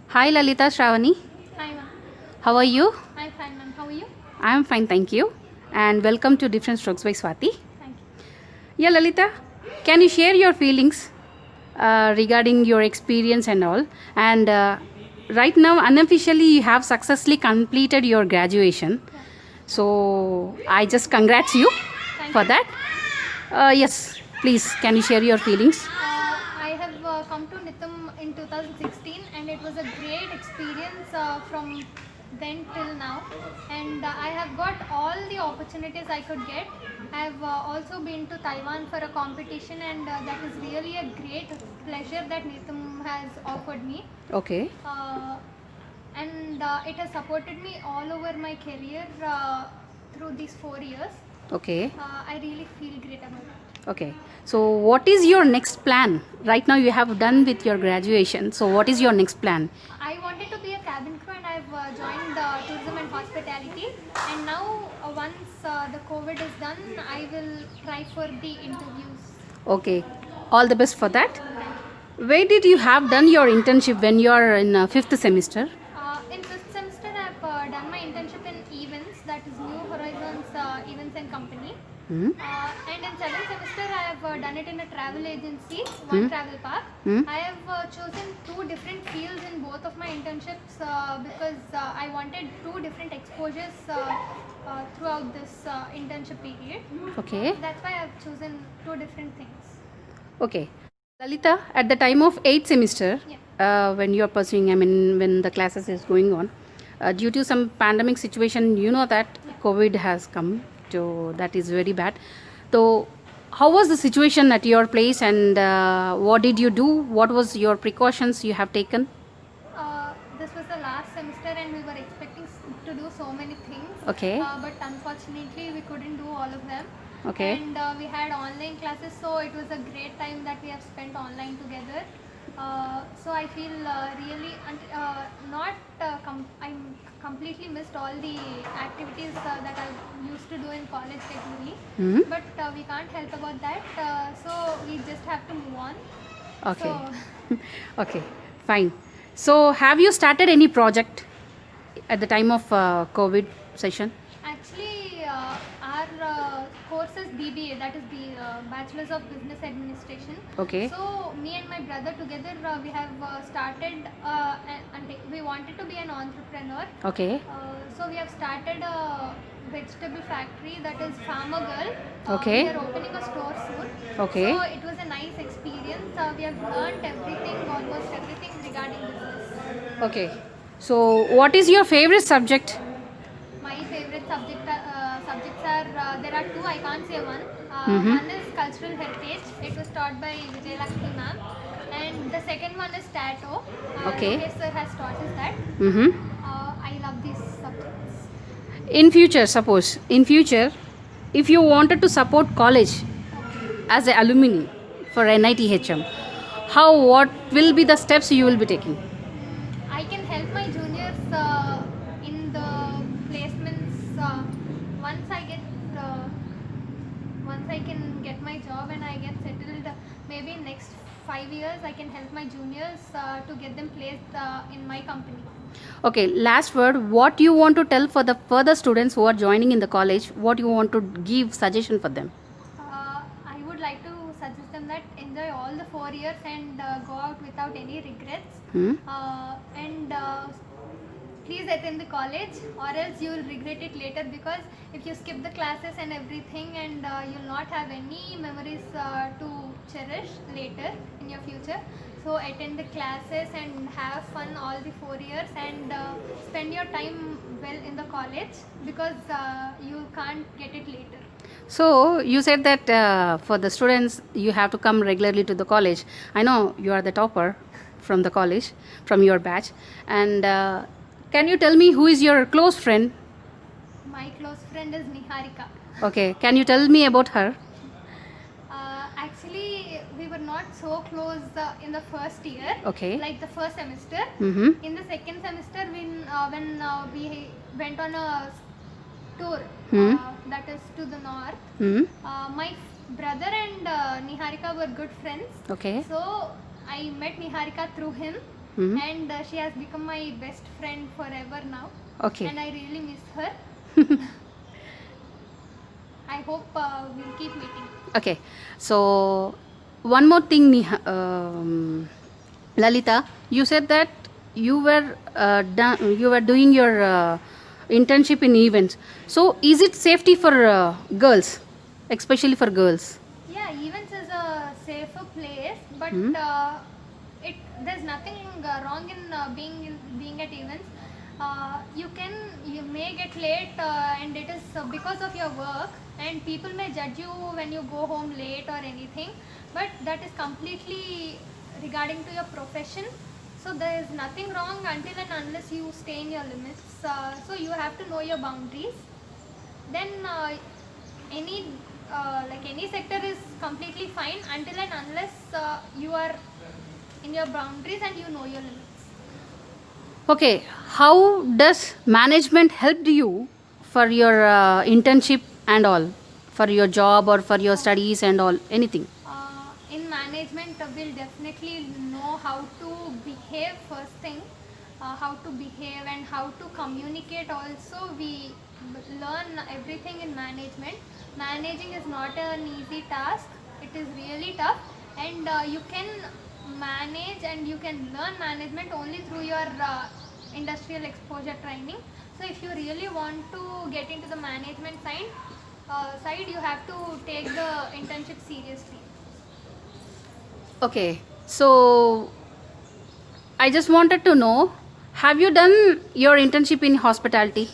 Hi Lalita Shravani, Hi, ma'am. how are you? I'm fine, ma'am. How are you? I am fine, thank you. And welcome to Different Strokes by Swati. Thank you. Yeah, Lalita, can you share your feelings regarding your experience and all? And right now, unofficially, you have successfully completed your graduation. Yeah. So I just congrats you Thank for you. that. Yes, please, can you share your feelings? I have come to Nitham in 2016, and it was a great experience from then till now. And I have got all the opportunities I could get. I have also been to Taiwan for a competition, and that is really a great pleasure that Nitham has offered me. Okay, Uh, and it has supported me all over my career through these 4 years. okay. I really feel great about it. Okay. So, what is your next plan? Right now, you have done with your graduation. So, what is your next plan? I wanted to be a cabin crew, and I've joined tourism and hospitality. And now, once the COVID is done, I will try for the interviews. Okay. All the best for that. Thank you. Where did you have done your internship when you are in fifth semester? In fifth semester, I've done my internship in events, that is New Horizons Events and Company. Hmm? And in seventh semester, I have done it in a travel agency, Hmm? one travel park. Hmm? I have chosen two different fields in both of my internships because I wanted two different exposures throughout this internship period. Okay. That's why I've chosen two different things. Okay. Lalita, at the time of 8th semester, Yeah. when you are pursuing, I mean, when the classes is going on, due to some pandemic situation, you know that Yeah. COVID has come, so that is very bad. So, how was the situation at your place and what did you do? What was your precautions you have taken? This was the last semester, and we were expecting to do so many things, Okay, but unfortunately, we couldn't do all of them. okay, And we had online classes, so it was a great time that we have spent online together. So I feel really not I'm completely missed all the activities that I used to do in college regularly, hmm, but we can't help about that. So we just have to move on. okay, So okay, fine. So, have you started any project at the time of COVID session? actually, our course is BBA, that is the Bachelor's of Business Administration. Okay, So, me and my brother together, we have started, and we wanted to be an entrepreneur. okay, So, we have started a vegetable factory, that is Farmer Girl. We okay, are opening a store soon. okay, So, it was a nice experience. We have learned everything, almost everything regarding business. okay. So, what is your favorite subject? My favorite subjects are there are two. I can't say one. Mm-hmm. One is cultural heritage. It was taught by Vijay Lakshmi ma'am, and the second one is Tato. Okay. Lokesh sir has taught us that. Mm-hmm. I love these subjects. In future, suppose in future, if you wanted to support college Okay. as an alumni for NITHM, how what will be the steps you will be taking? I can help my juniors in the placements once I get once I can get my job and I get settled. Maybe next 5 years I can help my juniors to get them placed in my company. Okay, last word. What you want to tell for the further students who are joining in the college? What you want to give suggestion for them? I would like to suggest them that enjoy all the 4 years and go out without any regrets. Hmm? And please attend the college, or else you will regret it later, because if you skip the classes and everything, and you'll not have any memories to cherish later in your future. So attend the classes and have fun all the 4 years, and spend your time well in the college, because you can't get it later. So you said that for the students you have to come regularly to the college. I know you are the topper from the college, from your batch. And can you tell me who is your close friend? My close friend is Niharika. Okay, can you tell me about her? Actually, we were not so close in the first year, Okay. like the first semester. Mm-hmm. In the second semester, when we went on a tour, Hmm. that is to the north, Hmm. my brother and Niharika were good friends. Okay. So I met Niharika through him, and she has become my best friend forever now. Okay. And I really miss her. I hope we'll keep meeting. Okay. So, one more thing, Lalita, you said that you were doing your internship in events. So, is it safety for girls, especially for girls? Yeah, events is a safer place, but there's nothing wrong in being at events. You may get late, and it is because of your work, and people may judge you when you go home late or anything. But that is completely regarding to your profession. So there is nothing wrong until and unless you stay in your limits. So you have to know your boundaries. Then any any sector is completely fine until and unless you are in your boundaries and you know your limits. Okay, how does management helped you for your internship and all, for your job or for your studies and all, anything? In management, we'll definitely know how to behave first thing, how to behave and how to communicate also. We learn everything in management. Managing is not an easy task. It is really tough, and you can manage and you can learn management only through your industrial exposure training. So if you really want to get into the management side, you have to take the internship seriously. Okay, so I just wanted to know, have you done your internship in hospitality?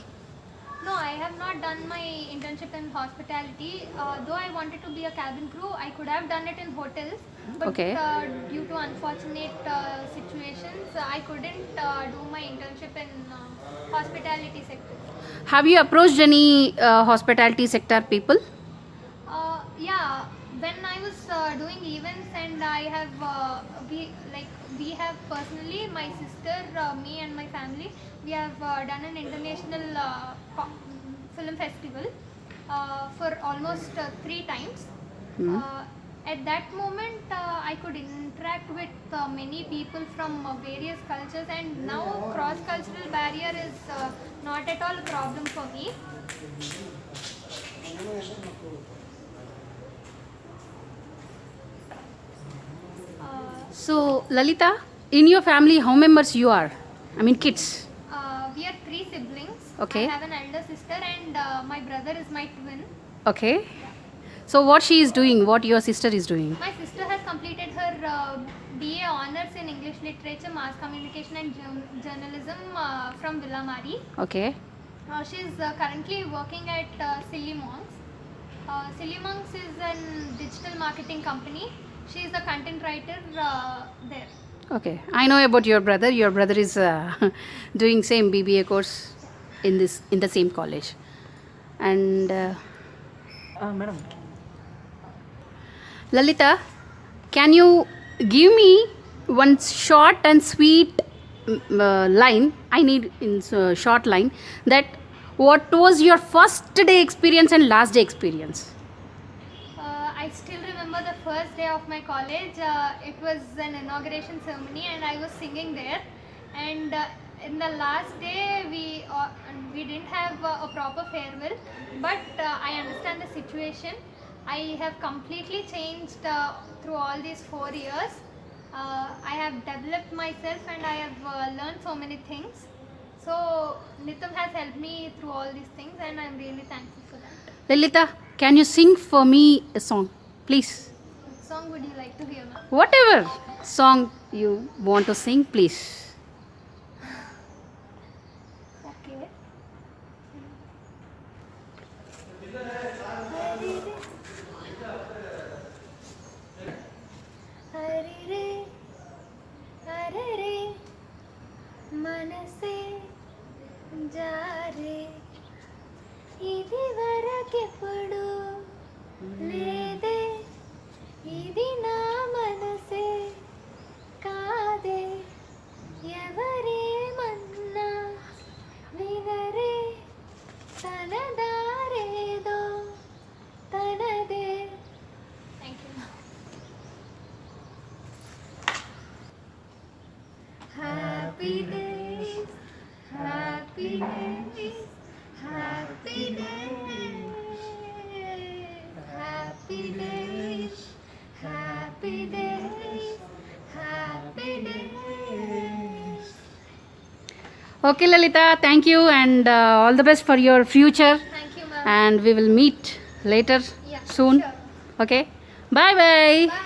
No, I have not done my internship in hospitality. Though I wanted to be a cabin crew, I could have done it in hotels, but Okay. due to unfortunate situations, I couldn't do my internship in hospitality sector. Have you approached any hospitality sector people? Yeah, when I was doing events, and I have we have personally, my sister, me and my family, we have done an international film festival for almost 3 times. Uh, at that moment, I could interact with many people from various cultures, and now cross-cultural barrier is not at all a problem for me. So, Lalita, in your family, how members you are? I mean, kids. We are 3 siblings. Okay. I have an elder sister, and my brother is my twin. Okay. So, what she is doing? What your sister is doing? My sister has completed her BA Honors in English Literature, Mass Communication and Journalism from Villamari. Okay. She is currently working at Silly Monks. Silly Monks is a digital marketing company. She is a content writer there. Okay. I know about your brother. Your brother is doing same BBA course in the same college. And Madam. Lalita, can you give me one short and sweet line? I need in short line that what was your first day experience and last day experience? I still remember the first day of my college. It was an inauguration ceremony, and I was singing there. And in the last day, we didn't have a proper farewell, but I understand the situation. I have completely changed through all these 4 years. I have developed myself, and I have learned so many things. So Nitam has helped me through all these things, and I'm really thankful for that. Lalita, can you sing for me a song, please? What song would you like to hear, ma'am? Whatever song you want to sing, please. Okay. हरे रे अरे रे मनसे जारे ఇది వరకెప్పుడు లేదే ఇది నా మనసే కాదే days, happy days, happy days, happy days, happy days. Okay, Lalita, thank you and all the best for your future. Thank you, ma'am. And we will meet later Yeah, soon. sure. Okay, bye bye. Bye.